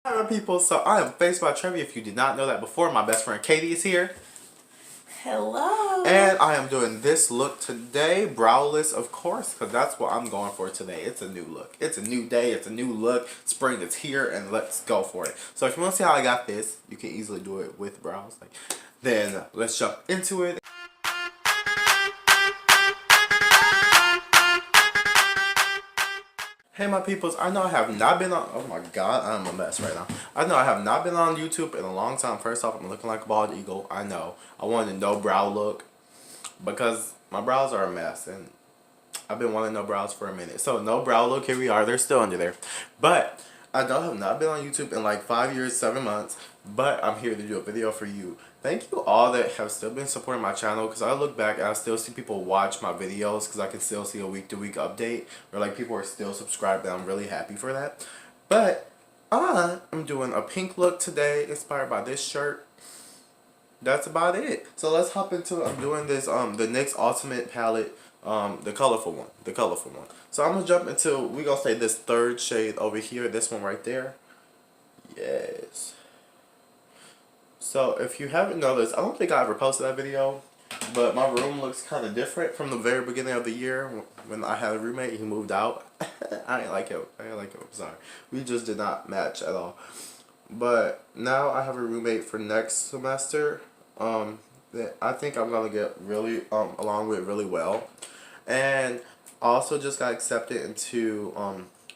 Hi my people, so I am Faced by Trevi. If you did not know that before, my best friend Katie is here. Hello. And I am doing this look today, Browless of course, because that's what I'm going for today. It's a new look. It's a new day, it's a new look. Spring is here and let's go for it. So if you want to see how I got this, you can easily do it with brows. Then let's jump into it. Hey my peoples, I know I have not been on, oh my god, I'm a mess right now. I know I have not been on YouTube in a long time. First off, I'm looking like a bald eagle, I know. I wanted a no brow look because my brows are a mess and I've been wanting no brows for a minute. So no brow look, here we are, they're still under there. But I know I have not been on YouTube in like 5 years, 7 months, but I'm here to do a video for you. Thank you all that have still been supporting my channel, because I look back and I still see people watch my videos because I can still see a week-to-week update where like people are still subscribed and I'm really happy for that. But I am doing a pink look today inspired by this shirt. That's about it. So let's hop into it. I'm doing this the NYX Ultimate palette, the colorful one. So I'm gonna jump into, we gonna say this third shade over here, this one right there. Yes. So if you haven't noticed, I don't think I ever posted that video, but my room looks kind of different from the very beginning of the year when I had a roommate. He moved out. I didn't like him. I'm sorry. We just did not match at all. But now I have a roommate for next semester. That I think I'm gonna get really along with really well, and also just got accepted into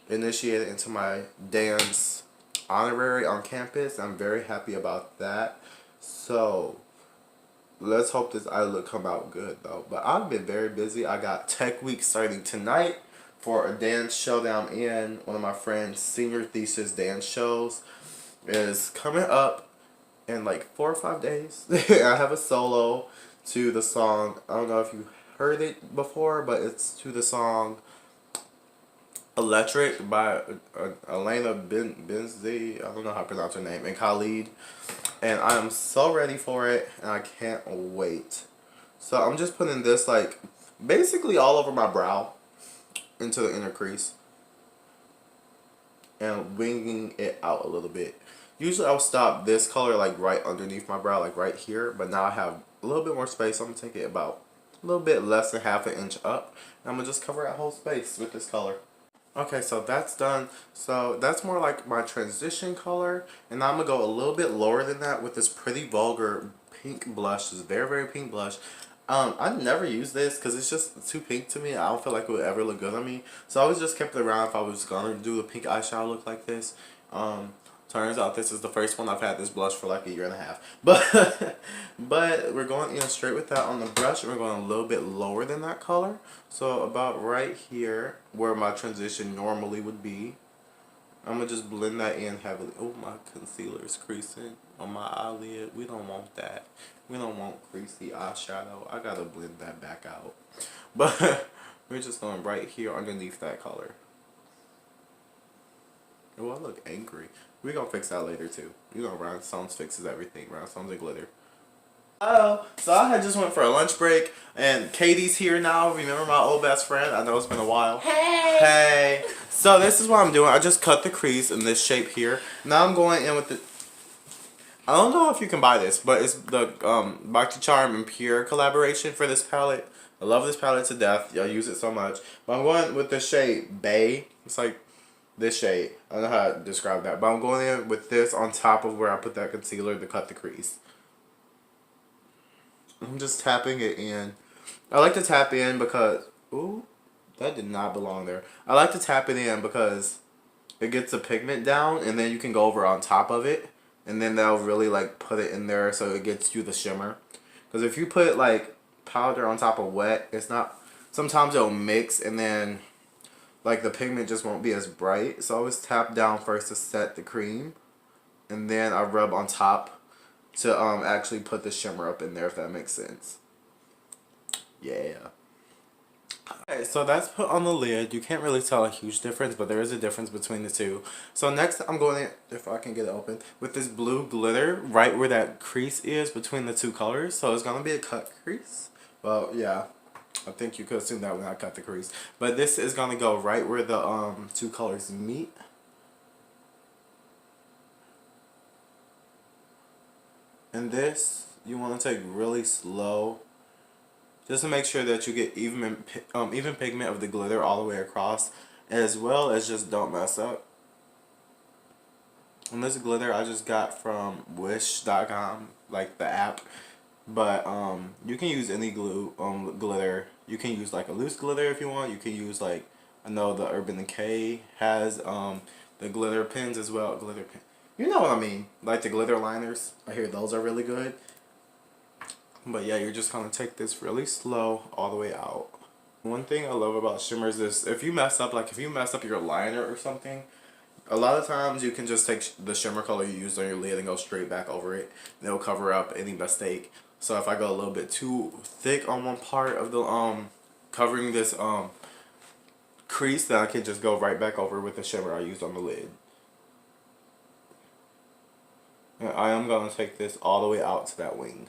initiated into my dance honorary on campus. I'm very happy about that. So let's hope this eye look come out good though. But I've been very busy. I got Tech Week starting tonight for a dance show that I'm in. One of my friends' senior thesis dance shows is coming up in like 4 or 5 days. I have a solo to the song. I don't know if you heard it before, but it's to the song Electric by Elena Benzi. I don't know how to pronounce her name, and Khalid. And I am so ready for it, and I can't wait. So I'm just putting this like basically all over my brow into the inner crease and winging it out a little bit. Usually I'll stop this color like right underneath my brow, like right here, but now I have a little bit more space. So I'm gonna take it about a little bit less than half an inch up, and I'm gonna just cover that whole space with this color. Okay, so that's done. So that's more like my transition color, and now I'm gonna go a little bit lower than that with this pretty vulgar pink blush. This very, very pink blush. I never use this because it's just too pink to me. I don't feel like it would ever look good on me. So I always just kept it around if I was gonna do a pink eyeshadow look like this. Turns out this is the first one I've had this blush for like a year and a half. But we're going in straight with that on the brush, and we're going a little bit lower than that color. So about right here where my transition normally would be. I'm gonna just blend that in heavily. Oh, my concealer is creasing on my eyelid. We don't want that. We don't want creasy eyeshadow. I gotta blend that back out. But we're just going right here underneath that color. Oh, I look angry. We're gonna fix that later too. You know, Rhinestones fixes everything. Rhinestones and glitter. Oh, so I had just went for a lunch break, and Katie's here now. Remember my old best friend? I know it's been a while. Hey. Hey. So this is what I'm doing. I just cut the crease in this shape here. Now I'm going in with the, I don't know if you can buy this, but it's the Bhakti Charm and Pure collaboration for this palette. I love this palette to death. I use it so much. But I'm going with the shade Bay. It's like this shade. I don't know how to describe that. But I'm going in with this on top of where I put that concealer to cut the crease. I'm just tapping it in. I like to tap in because, ooh, that did not belong there. I like to tap it in because it gets the pigment down, and then you can go over on top of it, and then that'll really like put it in there so it gets you the shimmer. Because if you put like powder on top of wet, it's not, sometimes it'll mix, and then like the pigment just won't be as bright. So I always tap down first to set the cream, and then I rub on top to actually put the shimmer up in there, if that makes sense. Yeah. Okay, so that's put on the lid. You can't really tell a huge difference, but there is a difference between the two. So next I'm going in, if I can get it open, with this blue glitter right where that crease is between the two colors. So it's going to be a cut crease. Well, yeah. I think you could assume that when I cut the crease. But this is going to go right where the two colors meet. And this, you want to take really slow, just to make sure that you get even pigment of the glitter all the way across, as well as just don't mess up. And this glitter I just got from wish.com, like the app. But you can use any glitter. You can use like a loose glitter if you want. You can use like, I know the Urban Decay has the glitter pins as well. Glitter pin. You know what I mean? Like the glitter liners. I hear those are really good. But yeah, you're just gonna take this really slow all the way out. One thing I love about shimmers is if you mess up your liner or something, a lot of times you can just take the shimmer color you used on your lid and go straight back over it. And it'll cover up any mistake. So if I go a little bit too thick on one part of the covering this crease, then I can just go right back over with the shimmer I used on the lid. And I am gonna take this all the way out to that wing.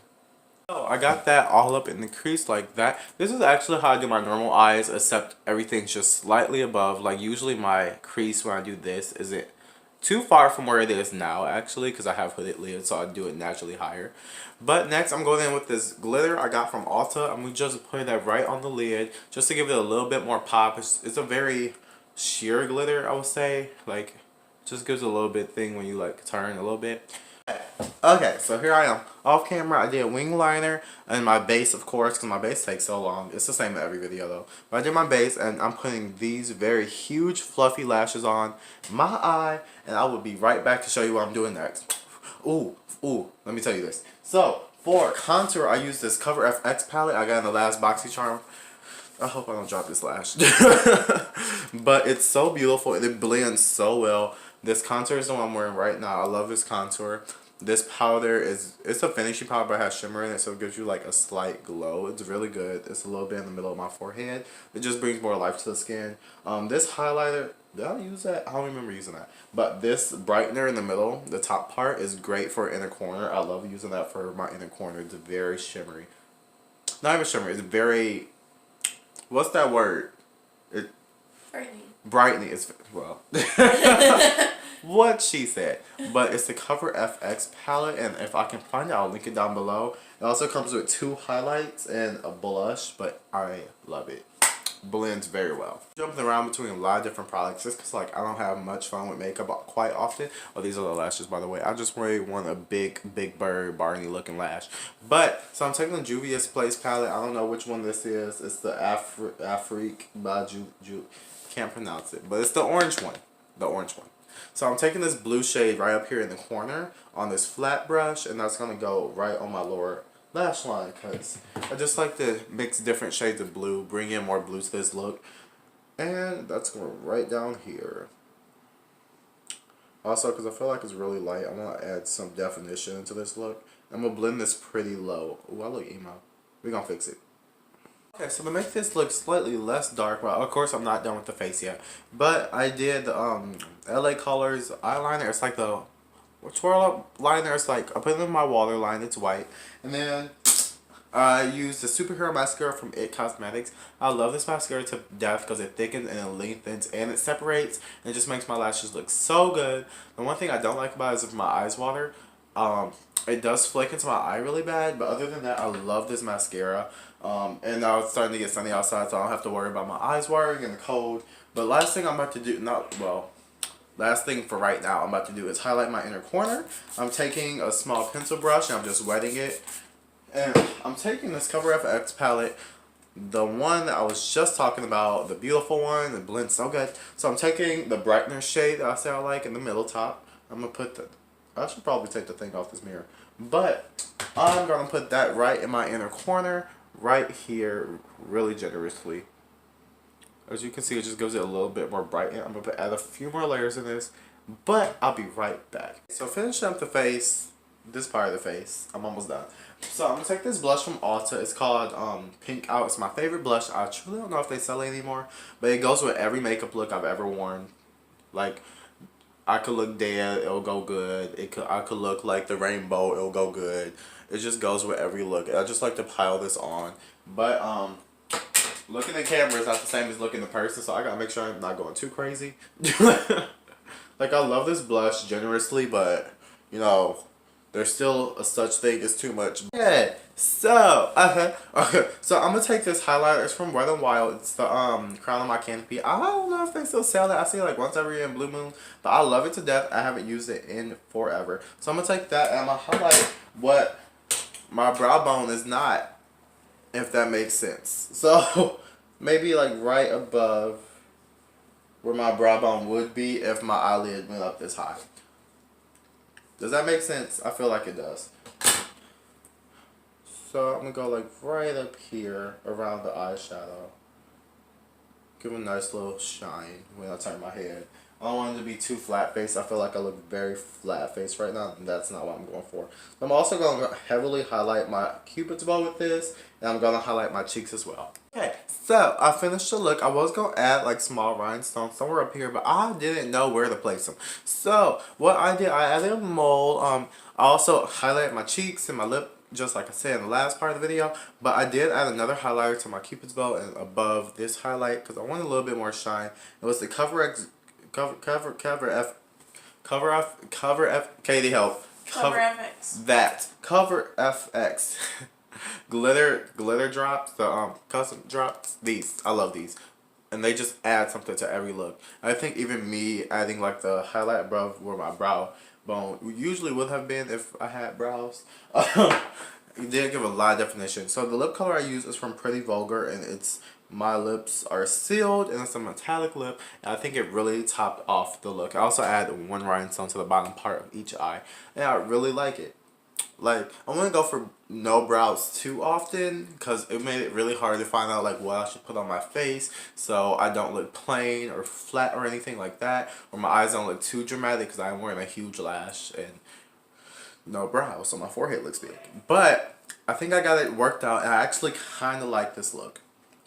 So I got that all up in the crease like that. This is actually how I do my normal eyes, except everything's just slightly above. Like usually my crease when I do this isn't too far from where it is now actually, because I have hooded lids, so I do it naturally higher. But next I'm going in with this glitter I got from Ulta. I'm just putting that right on the lid just to give it a little bit more pop. It's a very sheer glitter, I would say. Like, just gives a little bit thing when you like turn a little bit. Okay, so here I am. Off camera, I did a wing liner and my base, of course, because my base takes so long. It's the same in every video, though. But I did my base, and I'm putting these very huge, fluffy lashes on my eye, and I will be right back to show you what I'm doing next. Ooh, let me tell you this. So, for contour, I use this Cover FX palette I got in the last BoxyCharm. I hope I don't drop this lash. But it's so beautiful, and it blends so well. This contour is the one I'm wearing right now. I love this contour. This powder it's a finishing powder, but it has shimmer in it, so it gives you like a slight glow. It's really good. It's a little bit in the middle of my forehead. It just brings more life to the skin. This highlighter, did I use that? I don't remember using that. But this brightener in the middle, the top part, is great for inner corner. I love using that for my inner corner. It's very shimmery. Not even shimmery. It's very, what's that word? Brightening. Brightening is, well, what she said. But it's the Cover FX palette, and if I can find it, I'll link it down below. It also comes with 2 highlights and a blush, but I love it. Blends very well. Jumping around between a lot of different products just because like I don't have much fun with makeup quite often. Oh, these are the lashes, by the way. I just really want a big bird Barney looking lash. But so I'm taking the Juvia's Place palette. I don't know which one this is. It's the Afrique by can't pronounce it, but it's the orange one. The orange one. So I'm taking this blue shade right up here in the corner on this flat brush, and that's gonna go right on my lower lash line because I just like to mix different shades of blue, bring in more blue to this look. And that's going right down here. Also, because I feel like it's really light, I want to add some definition into this look. I'm going to blend this pretty low. Ooh, I look emo. We're going to fix it. Okay, so to make this look slightly less dark, well, of course I'm not done with the face yet. But I did LA Colors eyeliner. It's like the twirl up liner. It's like I put it in my waterline. It's white, and then I used the Superhero mascara from It Cosmetics. I love this mascara to death because it thickens and it lengthens and it separates and it just makes my lashes look so good. The one thing I don't like about it is if my eyes water. It does flake into my eye really bad, but other than that, I love this mascara. And now it's starting to get sunny outside, so I don't have to worry about my eyes watering in the cold. But last thing I'm about to do, last thing for right now I'm about to do is highlight my inner corner. I'm taking a small pencil brush and I'm just wetting it. And I'm taking this Cover FX palette, the one that I was just talking about, the beautiful one, it blends so good. So I'm taking the brightener shade that I say I like in the middle top. I'm going to put I should probably take the thing off this mirror. But I'm going to put that right in my inner corner, right here, really generously. As you can see, it just gives it a little bit more brightening. I'm going to add a few more layers in this, but I'll be right back. So finishing up the face, this part of the face, I'm almost done. So I'm going to take this blush from Ulta. It's called Pink Out. It's my favorite blush. I truly don't know if they sell it anymore, but it goes with every makeup look I've ever worn. Like, I could look dead, it'll go good. I could look like the rainbow, it'll go good. It just goes with every look. I just like to pile this on. But looking in camera is not the same as looking in person, so I gotta make sure I'm not going too crazy. Like, I love this blush generously, but, you know, there's still a such thing as too much. Yeah. So, okay. So I'm gonna take this highlighter. It's from Wet n Wild. It's the Crown of My Canopy. I don't know if they still sell that. I see it like once every year in Blue Moon, but I love it to death. I haven't used it in forever. So I'm gonna take that and I'm gonna highlight what my brow bone is not, if that makes sense. So maybe like right above where my brow bone would be if my eyelid went up this high. Does that make sense? I feel like it does. So I'm gonna go like right up here around the eyeshadow. Give a nice little shine when I turn my head. I don't want it to be too flat faced. I feel like I look very flat faced right now, and that's not what I'm going for. I'm also going to heavily highlight my cupid's bow with this, and I'm going to highlight my cheeks as well. Okay, so I finished the look. I was going to add like small rhinestones somewhere up here, but I didn't know where to place them. So what I did, I added a mole. I also highlighted my cheeks and my lip, just like I said in the last part of the video, but I did add another highlighter to my cupid's bow and above this highlight because I wanted a little bit more shine. It was the Cover F Katie help. Cover FX. That Cover FX glitter drops, the custom drops. These, I love these. And they just add something to every look. I think even me adding like the highlight above where my brow bone usually would have been if I had brows. It did give a lot of definition. So the lip color I use is from Pretty Vulgar, and it's My Lips Are Sealed, and it's a metallic lip, and I think it really topped off the look. I also add one rhinestone to the bottom part of each eye, and I really like it. Like, I want to go for no brows too often because it made it really hard to find out like what I should put on my face so I don't look plain or flat or anything like that, or my eyes don't look too dramatic because I'm wearing a huge lash and no brows, so my forehead looks big. But I think I got it worked out, and I actually kind of like this look.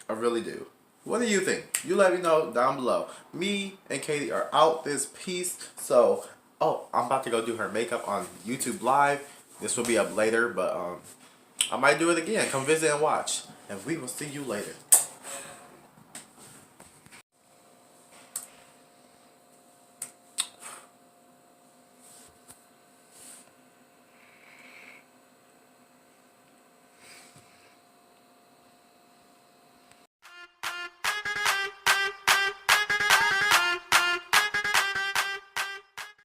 I really do. What do you think? You let me know down below. Me and Katie are out this piece, so oh, I'm about to go do her makeup on YouTube Live. This will be up later, but I might do it again. Come visit and watch, and we will see you later.